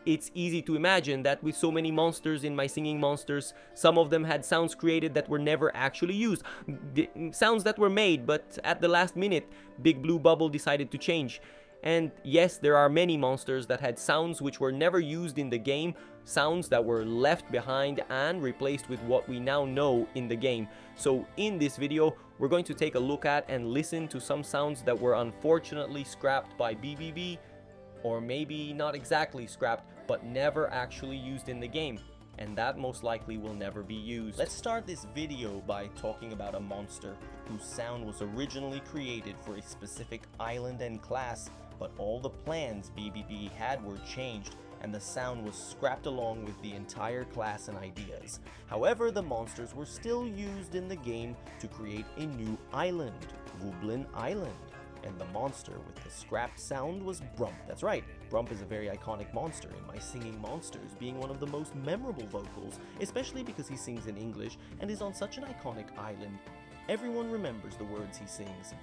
It's easy to imagine that with so many monsters in My Singing Monsters, some of them had sounds created that were never actually used. Sounds that were made, but at the last minute, Big Blue Bubble decided to change. And yes, there are many monsters that had sounds which were never used in the game, sounds that were left behind and replaced with what we now know in the game. So in this video, we're going to take a look at and listen to some sounds that were unfortunately scrapped by BBB, or maybe not exactly scrapped, but never actually used in the game. And that most likely will never be used. Let's start this video by talking about a monster whose sound was originally created for a specific island and class, but all the plans BBB had were changed and the sound was scrapped along with the entire class and ideas. However, the monsters were still used in the game to create a new island, Wubbox Island. And the monster with the scrapped sound was Brump. That's right, Brump is a very iconic monster in My Singing Monsters, being one of the most memorable vocals, especially because he sings in English and is on such an iconic island. Everyone remembers the words he sings.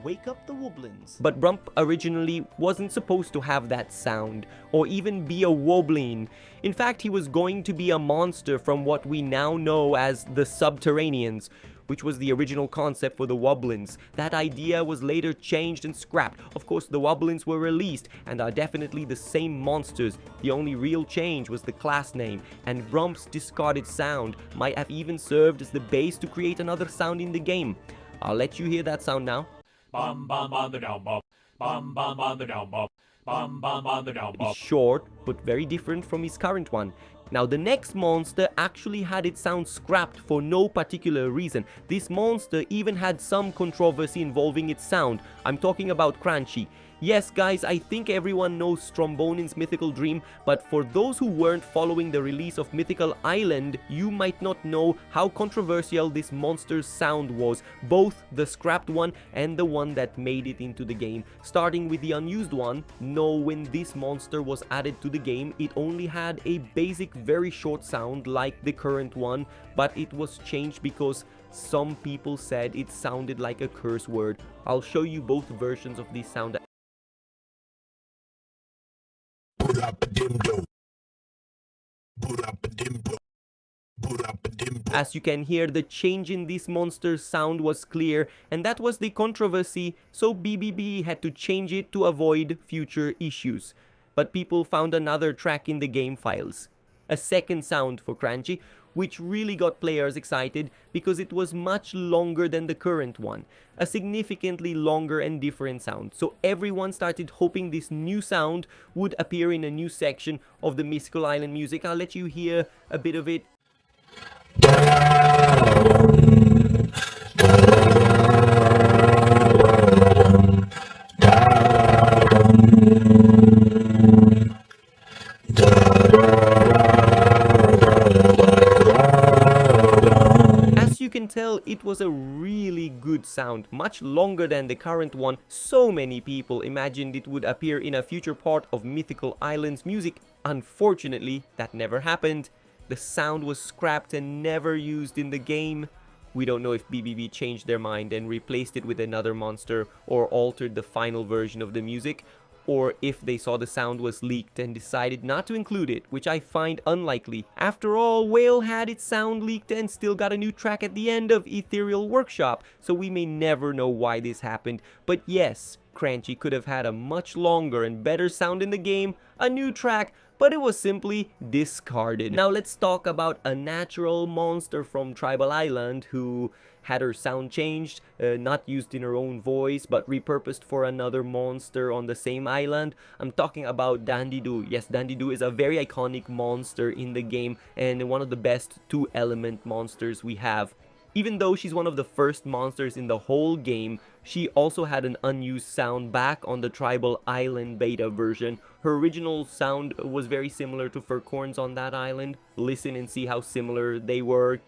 Wake up the Wobblins. But Brump originally wasn't supposed to have that sound, or even be a Woblin. In fact, he was going to be a monster from what we now know as the Subterraneans, which was the original concept for the Wobblins. That idea was later changed and scrapped. Of course, the Wobblins were released and are definitely the same monsters. The only real change was the class name, and Brump's discarded sound might have even served as the base to create another sound in the game. I'll let you hear that sound now. Bum bum on the down bump. Bum bum on the down bump. Bum bum on the down bump. It's short, but very different from his current one. Now, the next monster actually had its sound scrapped for no particular reason. This monster even had some controversy involving its sound. I'm talking about Crunchy. Yes, guys, I think everyone knows Strombonin's Mythical Dream, but for those who weren't following the release of Mythical Island, you might not know how controversial this monster's sound was, both the scrapped one and the one that made it into the game. Starting with the unused one, when this monster was added to the game, it only had a basic, very short sound like the current one, but it was changed because some people said it sounded like a curse word. I'll show you both versions of this sound. As you can hear, the change in this monster's sound was clear, and that was the controversy, so BBB had to change it to avoid future issues. But people found another track in the game files, a second sound for Crunchy, which really got players excited because it was much longer than the current one, a significantly longer and different sound. So everyone started hoping this new sound would appear in a new section of the Mystical Island music. I'll let you hear a bit of it. Tell it was a really good sound, much longer than the current one. So many people imagined it would appear in a future part of Mythical Island's music. Unfortunately, that never happened. The sound was scrapped and never used in the game. We don't know if BBB changed their mind and replaced it with another monster, or altered the final version of the music, or if they saw the sound was leaked and decided not to include it, which I find unlikely. After all, Whale had its sound leaked and still got a new track at the end of Ethereal Workshop, so we may never know why this happened. But yes, Crunchy could have had a much longer and better sound in the game, a new track, but it was simply discarded. Now let's talk about a natural monster from Tribal Island who had her sound changed, not used in her own voice, but repurposed for another monster on the same island. I'm talking about Dandidoo. Yes, Dandidoo is a very iconic monster in the game and one of the best two-element monsters we have. Even though she's one of the first monsters in the whole game, she also had an unused sound back on the Tribal Island beta version. Her original sound was very similar to Furcorn's on that island. Listen and see how similar they were.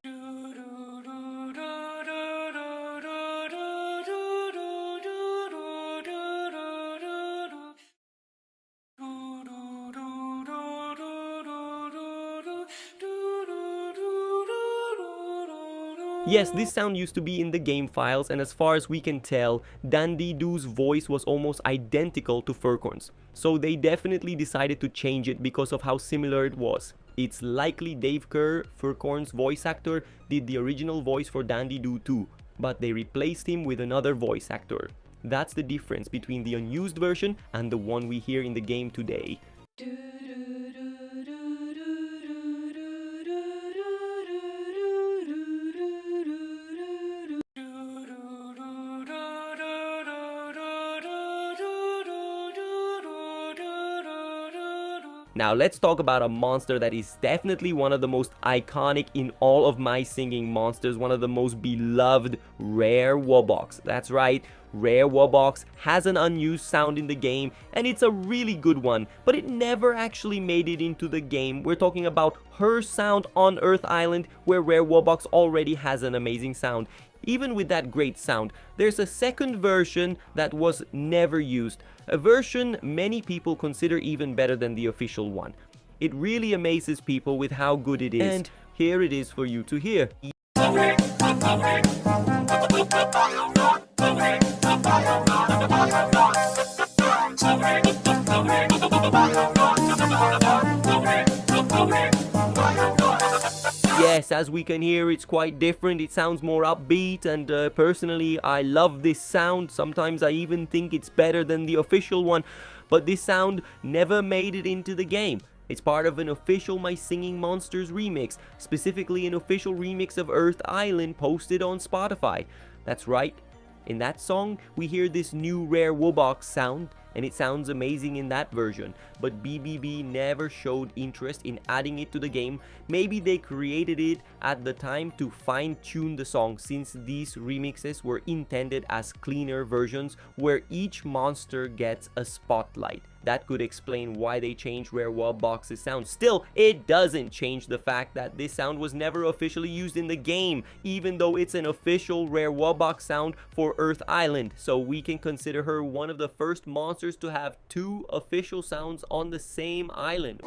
Yes, this sound used to be in the game files, and as far as we can tell, Dandidoo's voice was almost identical to Furcorn's. so they definitely decided to change it because of how similar it was. It's likely Dave Kerr, Furcorn's voice actor, did the original voice for Dandidoo too, but they replaced him with another voice actor. That's the difference between the unused version and the one we hear in the game today. Now let's talk about a monster that is definitely one of the most iconic in all of my singing monsters, one of the most beloved, Rare Wubbox. That's right, Rare Wubbox has an unused sound in the game, and it's a really good one, but it never actually made it into the game. We're talking about her sound on Earth Island, where Rare Wubbox already has an amazing sound. Even with that great sound, there's a second version that was never used, a version many people consider even better than the official one. It really amazes people with how good it is, and here it is for you to hear. Yes, as we can hear, it's quite different. It sounds more upbeat, and personally, I love this sound. Sometimes I even think it's better than the official one, but this sound never made it into the game. It's part of an official My Singing Monsters remix, specifically an official remix of Earth Island posted on Spotify. That's right, in that song, we hear this new Rare Wubbox sound, and it sounds amazing in that version, but BBB never showed interest in adding it to the game. Maybe they created it at the time to fine-tune the song, since these remixes were intended as cleaner versions where each monster gets a spotlight. That could explain why they changed Rare Wubbox's sound. Still, it doesn't change the fact that this sound was never officially used in the game, even though it's an official Rare Wubbox sound for Earth Island. So we can consider her one of the first monsters to have two official sounds on the same island.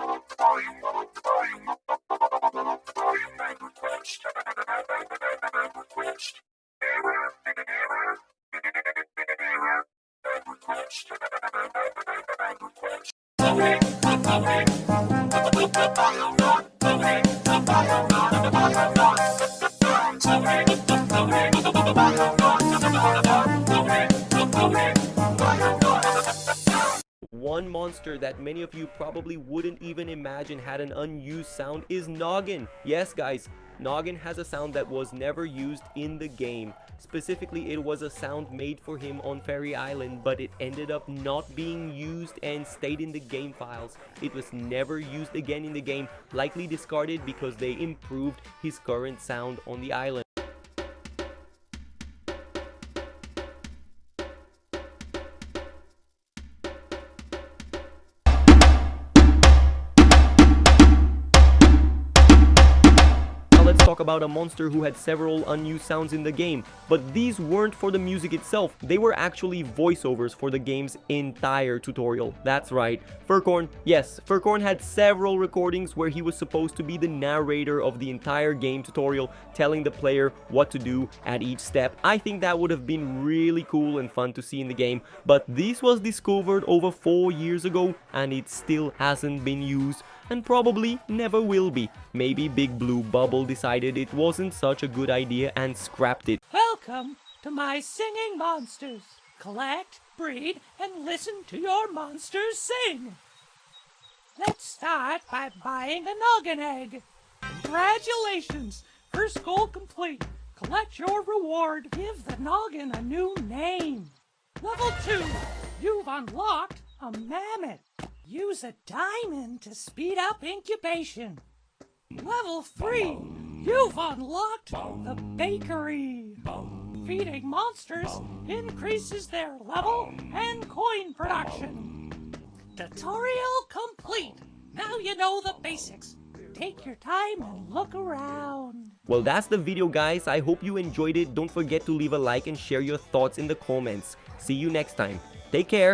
One monster that many of you probably wouldn't even imagine had an unused sound is Noggin. Yes guys, Noggin has a sound that was never used in the game. Specifically, it was a sound made for him on Fairy Island, but it ended up not being used and stayed in the game files. It was never used again in the game, likely discarded because they improved his current sound on the island. Let's talk about a monster who had several unused sounds in the game, but these weren't for the music itself. They were actually voiceovers for the game's entire tutorial. That's right, Furcorn. Yes, Furcorn had several recordings where he was supposed to be the narrator of the entire game tutorial, telling the player what to do at each step. I think that would have been really cool and fun to see in the game, but this was discovered over 4 years ago and it still hasn't been used, and probably never will be. Maybe Big Blue Bubble decided it wasn't such a good idea and scrapped it. Welcome to my singing monsters. Collect, breed, and listen to your monsters sing. Let's start by buying a Noggin egg. Congratulations! First goal complete. Collect your reward. Give the Noggin a new name. Level 2. You've unlocked a mammoth. Use a diamond to speed up incubation. Level 3. You've unlocked the bakery. Feeding monsters increases their level and coin production. Tutorial complete. Now you know the basics. Take your time and look around. Well, that's the video, guys. I hope you enjoyed it. Don't forget to leave a like and share your thoughts in the comments. See you next time. Take care.